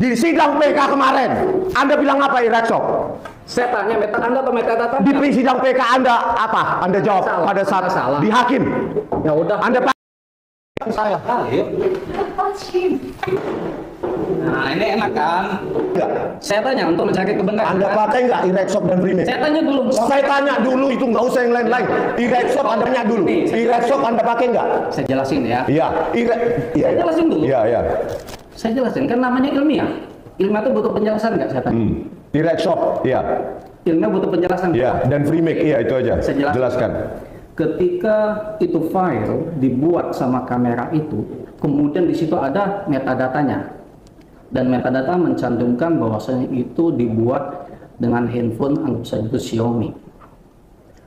Di sidang PK kemarin, Anda bilang apa Ireksoft? Saya tanya Anda atau metadata? Di sidang PK Anda apa? Anda jawab salah. pada saat salah. di hakim. Ya udah. Anda saya. Nah ini enak kan? Enggak. Saya tanya untuk mencari kebenaran. Anda pakai nggak Ireksoft dan Freemake? Saya tanya dulu. Saya tanya dulu itu, nggak usah yang lain-lain. Ireksoft Anda tanya dulu. Ireksoft Anda pakai nggak? Saya jelasin ya. Iya. Saya jelasin dulu. Iya, iya. Saya jelasin kan namanya ilmiah. Ilmiah itu butuh penjelasan nggak? Saya tanya. Ireksoft, iya. Ilmiah butuh penjelasan. Iya. Dan Freemake, iya itu aja. Saya jelaskan. Ketika itu file dibuat sama kamera itu, kemudian di situ ada metadatanya. Dan metadata mencantumkan bahwasanya itu dibuat dengan handphone anggap saja itu Xiaomi.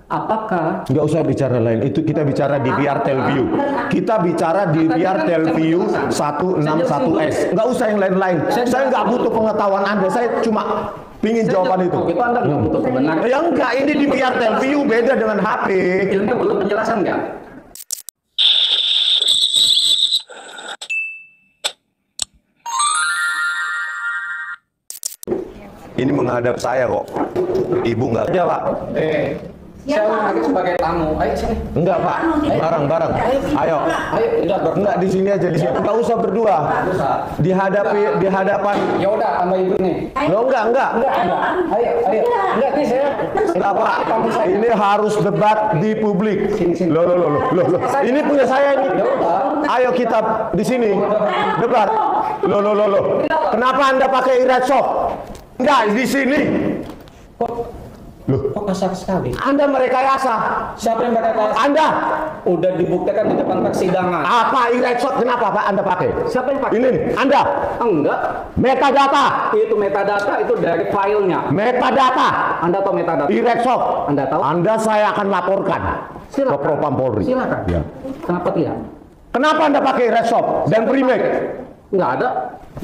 Apakah nggak usah bicara lain, itu kita bicara di VRTelView. Kita bicara di VRTelView 161S. Nggak usah yang lain-lain. Saya nggak butuh pengetahuan Anda, saya cuma pingin jawaban itu. Itu Anda nggak butuh kebenaran. Ya enggak, ini di VRTelView beda dengan HP. Ilmu butuh penjelasan nggak? Ini menghadap saya kok. Ibu nggak ada, Pak. Saya lagi sebagai tamu. Ayo sini. Enggak, Pak. Bareng-bareng. Ayo. Ayo, udah berdua. Enggak di sini aja di sini. Enggak usah berdua. Di hadapan. Ya udah sama ibu nih. Lo enggak. Ayo. Enggak nih saya. Enggak, Pak. Ini harus debat di publik. Loh. Ini punya saya ini. Ayo kita di sini debat. Loh. Kenapa Anda pakai Ireksoft? Enggak di sini. Loh, Kok kasar sekali? Anda merekayasa. Siapa yang merekayasa? Anda Udah dibuktikan di depan persidangan. apa Ireksoft? Kenapa Pak Anda pakai? Siapa yang pakai? Ini Anda. Enggak. Metadata. Itu metadata itu dari filenya. Metadata. Anda tahu metadata? Ireksoft. Anda tahu? Anda saya akan laporkan ke Propam Polri. Silakan. Ya. Kenapa tidak? Kenapa Anda pakai Ireksoft dan Freemake? Enggak ada.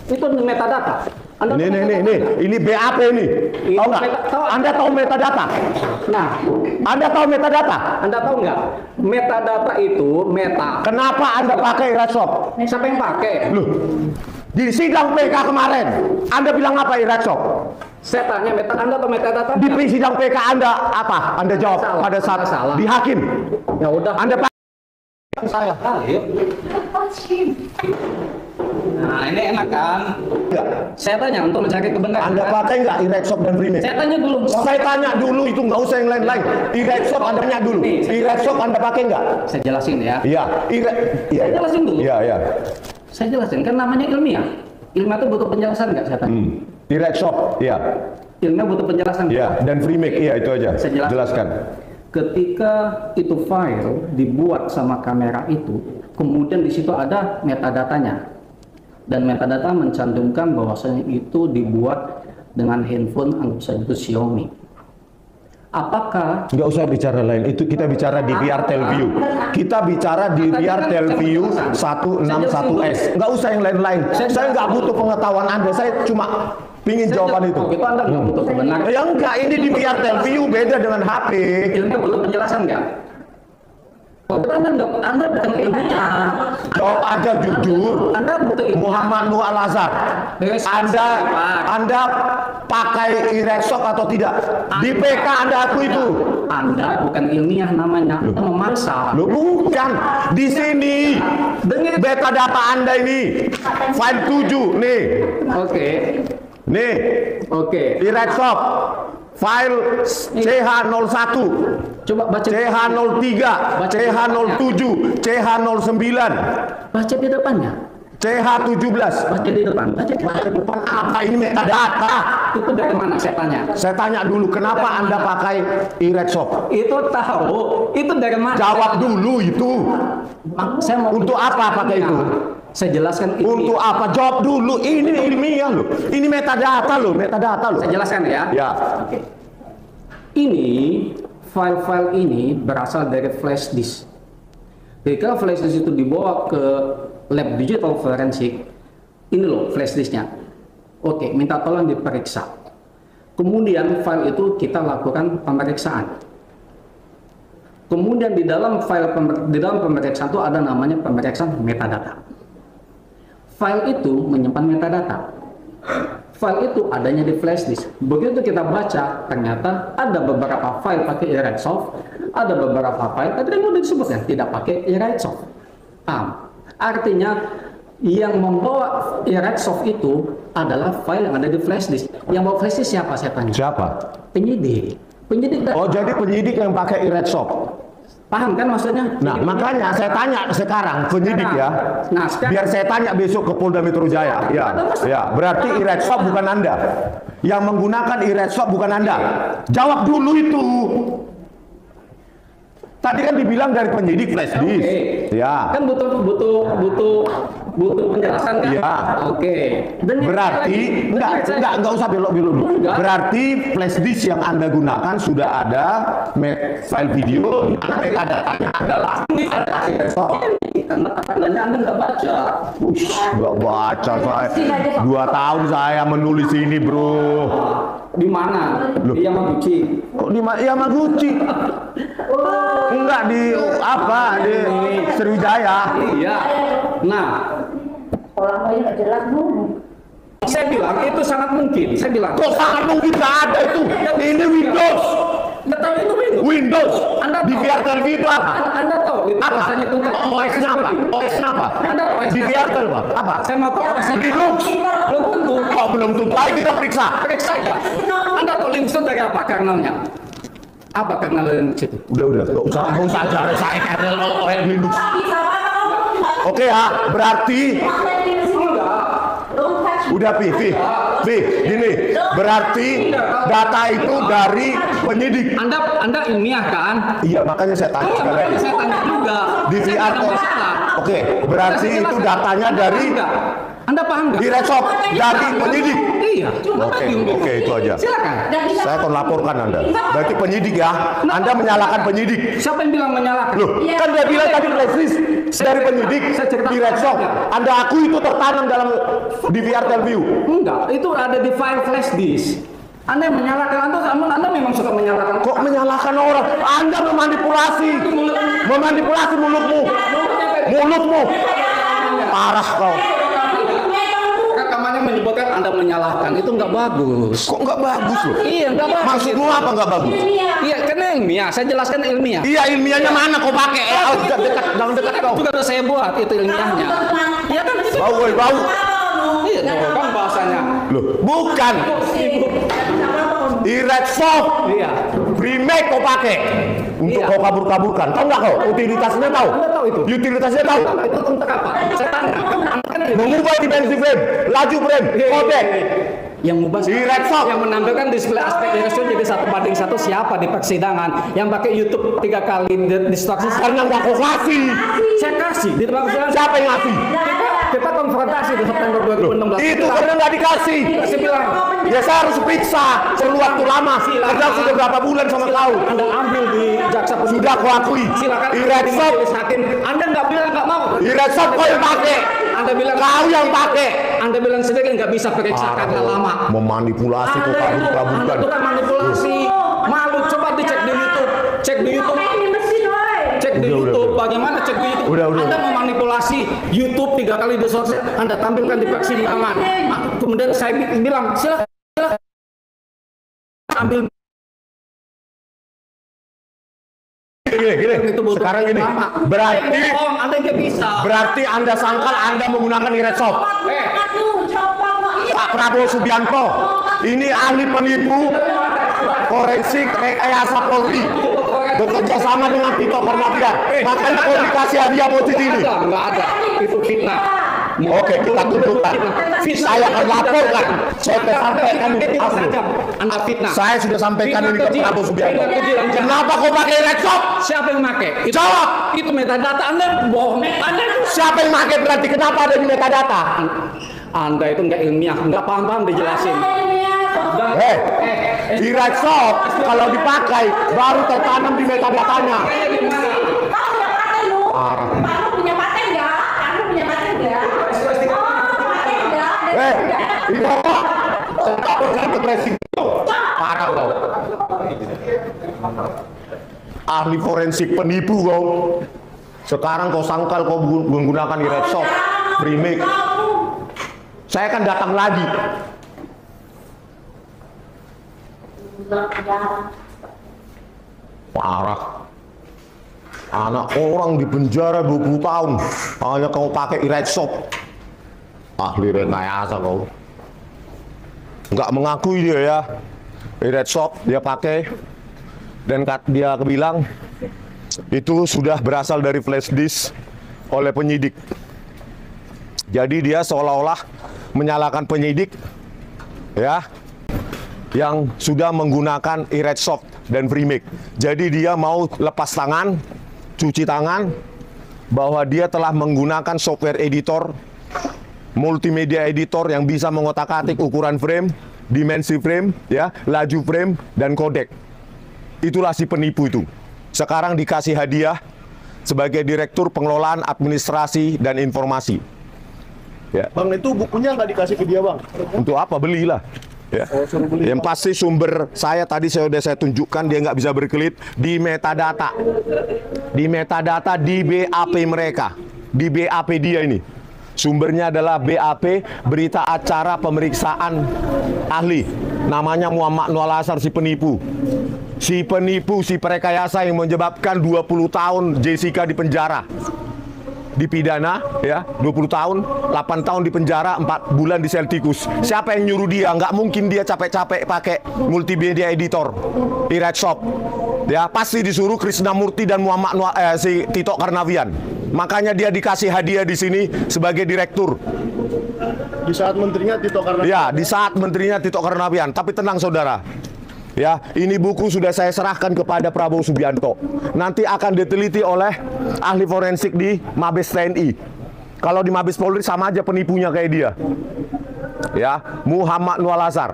Itu metadata. Anda Ini BAP ini. Tahu nggak? Anda tahu metadata? Nah, Anda tahu metadata? Anda tahu nggak? Metadata itu meta. Kenapa Anda pakai Ireksoft? Siapa yang pakai? Loh, di sidang PK kemarin, Anda bilang apa Ireksoft? Saya tanya Anda atau metadata? Di sidang PK Anda apa? Anda jawab Salah. pada saat Salah. di hakim. Ya udah. Anda pakai saya. Nah ini enak kan? Enggak. Saya tanya untuk mencari kebenaran. Anda pakai nggak Ireksoft dan Freemake? Saya tanya dulu. Saya tanya dulu itu, nggak usah yang lain-lain. Ireksoft Anda tanya dulu. Ireksoft Anda pakai nggak? Saya jelasin ya. Iya. Saya jelasin dulu. Iya. Saya jelasin kan namanya ilmiah. Ilmiah itu butuh penjelasan nggak? Saya tanya. Ireksoft, iya. Ilmiah butuh penjelasan. Iya. Dan Freemake, iya itu aja. Saya jelaskan. Ketika itu file dibuat sama kamera itu, kemudian di situ ada metadatanya. Dan metadata mencantumkan bahwasanya itu dibuat dengan handphone anggap saja itu Xiaomi. Apakah nggak usah bicara lain, itu kita bicara di VRTelView. Kita bicara di VRTelView 161S. Nggak usah yang lain-lain. Saya nggak butuh pengetahuan Anda, saya cuma pingin jawaban itu. Itu Anda nggak butuh kebenaran. Ya enggak, ini di VRTelView beda dengan HP. Ilmu butuh penjelasan nggak? Anda bukan ilmunya. Jawab aja jujur. Anda butuh ilmu. Muhammad Nur Al Azhar. Anda pakai Ireksoft atau tidak? Di PK Anda aku itu. Anda bukan ilmiah namanya. Anda memaksa. Loh, bukan. Di sini. Beta data Anda ini. File 7 nih. Oke. Nih. Oke. Ireksoft. File CH01. Coba baca. CH03, CH07, CH09. Baca di depannya. CH17. Baca di depan. Baca di depan. Apa ini metadata? Itu dari mana saya tanya? Saya tanya dulu, kenapa Anda pakai Ireksoft? Itu tahu. Itu dari mana? Jawab dulu itu. Saya mau Untuk apa pakai itu? Saya jelaskan ini. Untuk apa? Jawab dulu. Ini ilmiah loh. Ini metadata loh, metadata loh. Saya jelaskan ya. Ya. Oke. Ini file-file ini berasal dari flash disk. Ketika flash disk itu dibawa ke lab digital forensik, ini loh flash disknya. Oke, minta tolong diperiksa. Kemudian file itu kita lakukan pemeriksaan. Kemudian di dalam pemeriksaan itu ada namanya pemeriksaan metadata. File itu menyimpan metadata. File itu adanya di flash disk. Begitu kita baca, ternyata ada beberapa file pakai eRead Soft, ada beberapa file tadi kan udah disebut ya tidak pakai eRead Soft. Artinya yang membawa eRead Soft itu adalah file yang ada di flash disk. Yang bawa flash disk siapa saya tanya? Siapa? Penyidik. Penyidik. Oh, jadi penyidik yang pakai eRead Soft. Paham kan maksudnya? Nah, makanya saya tanya sekarang penyidik ya. Nah, sekarang, Biar saya tanya besok ke Polda Metro Jaya. Ya, berarti eRead Soft bukan Anda. Yang menggunakan eRead Soft bukan Anda. Jawab dulu itu. Tadi kan dibilang dari penyidik flash disk. Ya. Kan butuh penjelasan kan? Ya. Oke. Dan berarti enggak usah belok-belok dulu. Berarti flash disk yang Anda gunakan sudah ada file video, metadata adalah tandanya Anda nggak baca. Nggak baca saya. 2 tahun saya menulis ini, bro. Di mana? Di Yamaguchi. Kok di Yamaguchi? Enggak di apa? Di Sriwijaya. Iya. Nah, orang lain nggak jelas dulu. saya bilang itu sangat mungkin. Saya bilang. Kok sangat mungkin nggak ada itu? Ini Windows. Anda tahu itu Windows? Windows. Anda Di tahu? VRTL itu apa? Anda tahu itu Apa? rasanya itu OS-nya apa? OS-nya apa? Anda tahu Di VRTL apa? Apa? Saya mau tahu OS-nya. Linux. Belum tentu. Oh, belum tentu. Ayo kita periksa. Periksa ya. Anda tahu Linux itu dari apa kernelnya? Apa kernel Linux itu? Udah. Nggak usah ajarin saya kernel OS Linux. Oke ya, berarti udah Pi, gini, berarti data itu dari penyidik. Anda ilmiah kan? Iya, makanya saya tanya sekali lagi. Saya tanya juga. Di Saya nggak ada VRTL. masalah. Oke, berarti Saya itu jelaskan. datanya dari Anda paham nggak? di Redshop, dari penyidik. Iya. Oke, itu aja. Silakan. Saya akan laporkan Anda. Berarti penyidik ya. Anda menyalahkan penyidik. Siapa yang bilang menyalahkan? Loh, kan dia bilang tadi flash dari penyidik di Redshop. Anda aku itu tertanam dalam DVR View. Enggak, itu ada di file flash disk. Anda yang menyalahkan, Anda memang suka menyalahkan. Kok menyalahkan orang? Anda memanipulasi mulutmu. Parah kau. Rekamannya menyebutkan Anda menyalahkan, itu nggak bagus. Kok nggak bagus loh? Iya, nggak bagus. Maksudmu apa nggak bagus? Iya, karena ilmiah. Saya jelaskan ilmiah. Iya, ilmiahnya mana kau pakai? Jangan dekat kau. Juga udah saya buat itu ilmiahnya. Iya kan? Bau, woy, bau. Iya, tuh, kan bahasanya. Loh, bukan. eRead Soft. Iya. Remake kau pakai untuk Iya. kau kabur-kaburkan. Tahu nggak kau? Utilitasnya tahu? Anda tahu itu? Utilitasnya tahu? Itu untuk apa? Saya tanya. Kan Mengubah dimensi frame, laju frame, codec. yang mengubah eRead Soft. yang menampilkan display aspek ratio jadi 1:1 siapa di persidangan yang pakai YouTube 3 kali distraksi Karena nggak kau kasih. saya kasih di tempat persidangan Siapa yang ngasih? kita konfrontasi di September 2016 Itu karena nggak dikasih. saya bilang Ya saya harus periksa. Perlu waktu lama. Padahal sudah berapa bulan sama kau. Anda ambil di jaksa penuntut Sudah kau akui. silakan eRead di Soft. majelis hakim Anda nggak bilang nggak mau eRead Soft kau yang pakai. Anda bilang Kau yang pakai. Anda bilang sendiri nggak bisa periksa karena lama Memanipulasi kau Anda kabur-kaburkan. itu kan manipulasi malu coba dicek di YouTube cek di YouTube cek di Udah, YouTube udah. bagaimana cek di YouTube Udah. Anda memanipulasi YouTube 3 kali disortir Anda tampilkan di persidangan kemudian saya bilang silakan ambil Gini. itu butuh Sekarang gini. lama. Berarti bohong Anda nggak bisa berarti Anda sangkal Anda menggunakan eRead Soft. Pak Prabowo Subianto, ini ahli penipu forensik rekayasa Polri bekerja sama dengan Tito Karnavian. Makanya komunikasi hadiah posisi ini. nggak ada itu fitnah Oke, kita tunjukkan. Saya akan laporkan. Saya sudah sampaikan ini ke Afro. Anda fitnah Saya sudah sampaikan ini ke Prabowo Subianto. Fitnah. Kenapa kau pakai eRead Soft? siapa yang pakai Jawab. itu metadata Anda bohong Anda Siapa yang pakai berarti kenapa ada di metadata? Anda itu nggak ilmiah, nggak paham-paham dijelasin. eRead Soft kalau dipakai baru tertanam di metadatanya. Ini apa? Saya ke presiden. Parah kau. Ahli forensik penipu kau. Sekarang kau sangkal kau menggunakan eRead Soft remake. saya akan datang lagi. Parah. Anak orang di penjara 20 tahun hanya kau pakai red shop. Ahli rekayasa kau. Nggak mengakui dia ya. Red shop dia pakai, dan dia bilang itu sudah berasal dari flash disk oleh penyidik. Jadi dia seolah-olah menyalahkan penyidik ya, yang sudah menggunakan eRedsoft dan Freemake. Jadi dia mau lepas tangan, cuci tangan, bahwa dia telah menggunakan software editor, multimedia editor yang bisa mengotak-atik ukuran frame, dimensi frame, ya, laju frame, dan kodek. Itulah si penipu itu. Sekarang dikasih hadiah sebagai Direktur Pengelolaan Administrasi dan Informasi. Ya. Bang, itu bukunya nggak dikasih ke dia, Bang? Untuk apa? Belilah. Ya. Yang pasti sumber saya tadi sudah saya tunjukkan, dia nggak bisa berkelit di metadata. Di metadata di BAP mereka. Di BAP dia ini. Sumbernya adalah BAP, berita acara pemeriksaan ahli. Namanya Muhammad Noel Azhar, si penipu. Si penipu, si perekayasa yang menyebabkan 20 tahun Jessica di penjara. Dipidana ya 20 tahun, 8 tahun di penjara, 4 bulan di sel tikus. Siapa yang nyuruh dia? Nggak mungkin dia capek-capek pakai multimedia editor eRedsoft. Ya pasti disuruh Krisnamurti dan Muhammad si Tito Karnavian. Makanya dia dikasih hadiah di sini sebagai direktur. Di saat menterinya Tito Karnavian. Ya, di saat menterinya Tito Karnavian. Tapi tenang saudara. Ya, ini buku sudah saya serahkan kepada Prabowo Subianto. Nanti akan diteliti oleh ahli forensik di Mabes TNI. Kalau di Mabes Polri sama aja penipunya kayak dia. Ya, Muhammad Noel Azhar.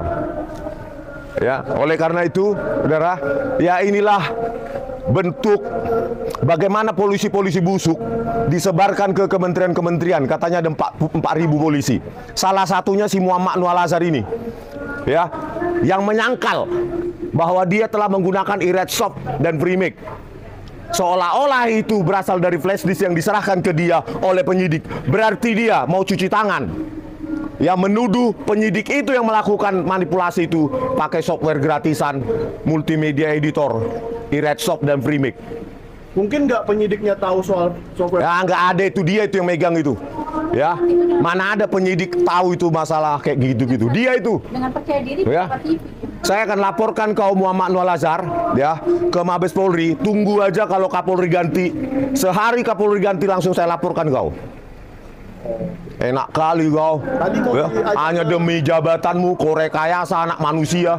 Ya, oleh karena itu, saudara, ya inilah bentuk bagaimana polisi-polisi busuk disebarkan ke kementerian-kementerian. Katanya ada 4.000 polisi. Salah satunya si Muhammad Noel Azhar ini. Ya, yang menyangkal bahwa dia telah menggunakan eRedsoft dan Freemake. Seolah-olah itu berasal dari flash disk yang diserahkan ke dia oleh penyidik. Berarti dia mau cuci tangan. Ya, menuduh penyidik itu yang melakukan manipulasi itu pakai software gratisan, multimedia editor, eRedsoft dan Freemake. Mungkin nggak penyidiknya tahu soal software. Ya, nggak ada, itu dia itu yang megang itu. Ya, mana ada penyidik tahu itu masalah kayak gitu-gitu. Dia itu. Dengan percaya diri Ya. TV. Saya akan laporkan kau Muhammad Noel Azhar ya ke Mabes Polri. Tunggu aja kalau Kapolri ganti. Sehari Kapolri ganti langsung saya laporkan kau. Enak kali kau. Tadi mau Ya, diajak hanya ke- demi jabatanmu, kau rekayasa anak manusia.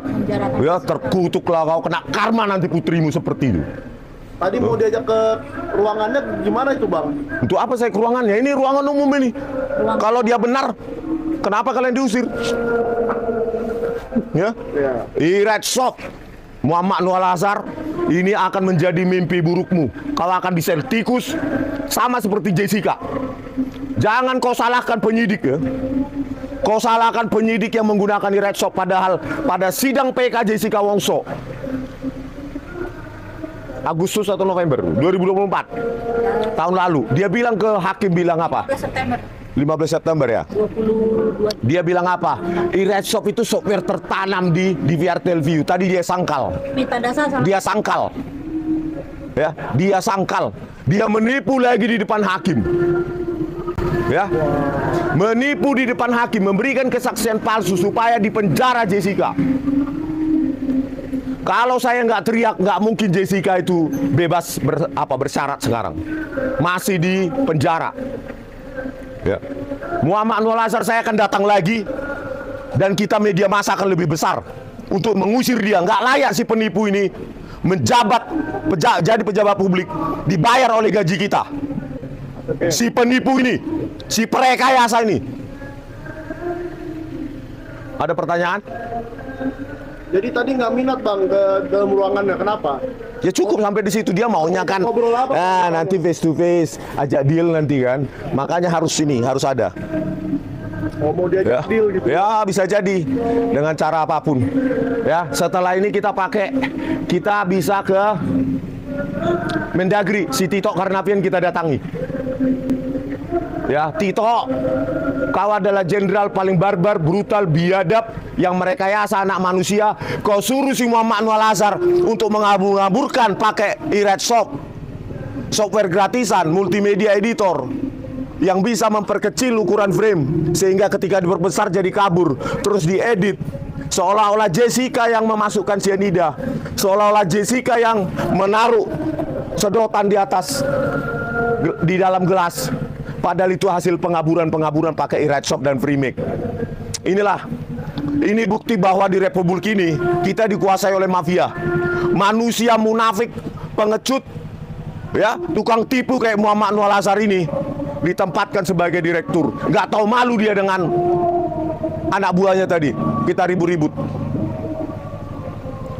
Ya, terkutuklah kau, kena karma nanti putrimu seperti itu. Tadi mau diajak ke ruangannya, gimana itu, Bang? Untuk apa saya ke ruangannya? Ini ruangan umum ini. Kalau dia benar, kenapa kalian diusir? Ya, eRedsoft, Muhammad Noel Azhar, ini akan menjadi mimpi burukmu. Kau akan disel tikus, sama seperti Jessica. Jangan kau salahkan penyidik ya. Kau salahkan penyidik yang menggunakan eRedsoft, padahal pada sidang PK Jessica Wongso Agustus atau November 2024 tahun lalu, dia bilang ke hakim, bilang apa? 15 September 15 September ya. 22. Dia bilang apa? eRedsoft itu software tertanam di VRTelView. Tadi dia sangkal. Minta dasar sama Dia sangkal. Ya, dia sangkal. Dia menipu lagi di depan hakim. Ya. Menipu di depan hakim, memberikan kesaksian palsu supaya dipenjara Jessica. Kalau saya nggak teriak, nggak mungkin Jessica itu bebas bersyarat sekarang. Masih di penjara. Ya. Muhammad Noel Azhar saya akan datang lagi, dan kita media massa akan lebih besar untuk mengusir dia. Nggak layak si penipu ini menjabat jadi pejabat publik dibayar oleh gaji kita. Si penipu ini, si perekayasa ini. Ada pertanyaan? Jadi tadi nggak minat, Bang, ke dalam ruangannya. Kenapa? Ya cukup sampai di situ, dia maunya kan. Ngobrol apa? Nanti face to face, ajak deal nanti kan. Makanya harus ada. Oh, mau Ya. diajak deal gitu. Ya bisa jadi dengan cara apapun. Ya, setelah ini kita bisa ke Mendagri, si Tito Karnavian kita datangi. Ya, Tito, kau adalah jenderal paling barbar, brutal, biadab, yang merekayasa anak manusia. Kau suruh si Muhammad Anwar Al-Azhar untuk mengabur-ngaburkan pakai iRedshop, software gratisan, multimedia editor, yang bisa memperkecil ukuran frame, sehingga ketika diperbesar jadi kabur, terus diedit. Seolah-olah Jessica yang memasukkan cyanida, seolah-olah Jessica yang menaruh sedotan di atas, di dalam gelas. Padahal itu hasil pengaburan-pengaburan pakai iRedshop dan Freemake. Ini bukti bahwa di Republik ini kita dikuasai oleh mafia. Manusia munafik, pengecut, ya, tukang tipu kayak Muhammad Anwar Al-Azhar ini ditempatkan sebagai direktur. Nggak tahu malu dia dengan anak buahnya tadi. Kita ribut-ribut.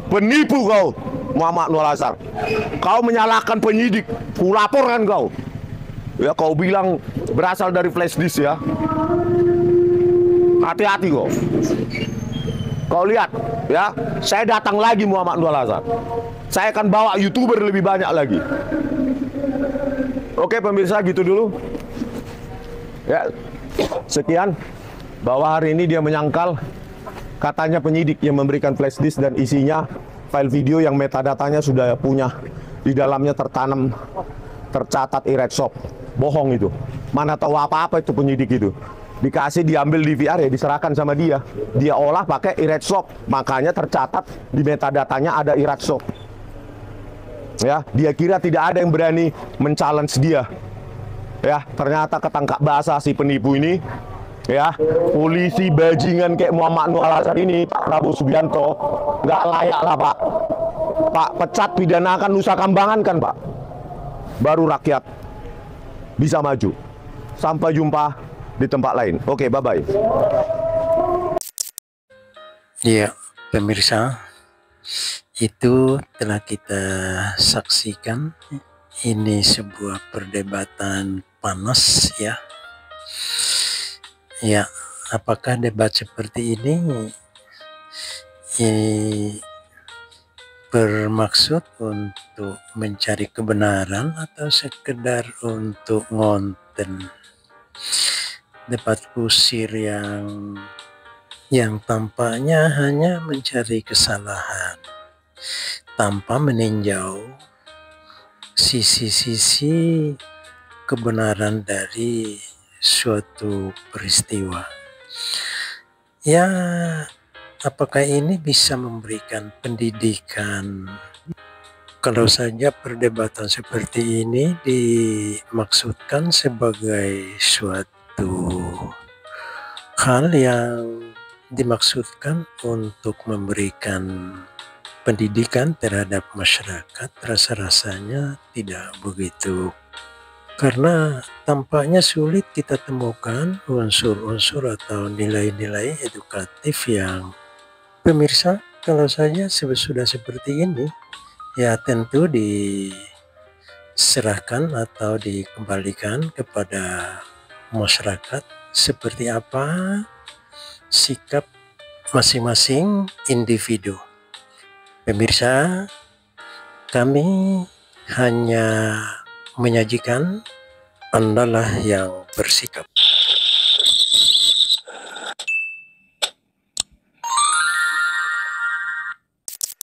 Penipu kau, Muhammad Anwar Al-Azhar. Kau menyalahkan penyidik, kulaporkan kau. Ya, kau bilang berasal dari flash disk ya. Hati-hati kau. Kau lihat ya, saya datang lagi Muhammad Anwar Al-Azhar. Saya akan bawa YouTuber lebih banyak lagi. Oke pemirsa, gitu dulu. Ya, sekian. Bahwa hari ini dia menyangkal katanya penyidik yang memberikan flash disk dan isinya file video yang metadatanya sudah punya. Di dalamnya tercatat iRedshop. Bohong itu. Mana tahu apa-apa itu penyidik itu. Dikasih, diambil DVR ya diserahkan sama dia. Dia olah pakai iRedshop. Makanya tercatat di metadatanya ada iRedshop. Ya, dia kira tidak ada yang berani men-challenge dia. Ya, ternyata ketangkap basah si penipu ini. Ya, polisi bajingan kayak Muhammad Anwar Al-Azhar ini, Pak Prabowo Subianto, nggak layak lah Pak. Pak, pecat, pidanakan, Nusa Kambangan kan Pak. Baru rakyat bisa maju. Sampai jumpa di tempat lain. Oke, bye-bye. Ya, pemirsa, itu telah kita saksikan. Ini sebuah perdebatan panas ya. Ya, apakah debat seperti ini bermaksud untuk mencari kebenaran atau sekedar untuk ngonten? Debat kusir yang tampaknya hanya mencari kesalahan tanpa meninjau sisi-sisi kebenaran dari suatu peristiwa. Ya, apakah ini bisa memberikan pendidikan? Kalau saja perdebatan seperti ini dimaksudkan sebagai suatu hal yang dimaksudkan untuk memberikan pendidikan terhadap masyarakat, rasa-rasanya tidak begitu. Karena tampaknya sulit kita temukan unsur-unsur atau nilai-nilai edukatif yang pemirsa, kalau saja sudah seperti ini, ya tentu diserahkan atau dikembalikan kepada masyarakat seperti apa sikap masing-masing individu. Pemirsa, kami hanya menyajikan, Andalah yang bersikap.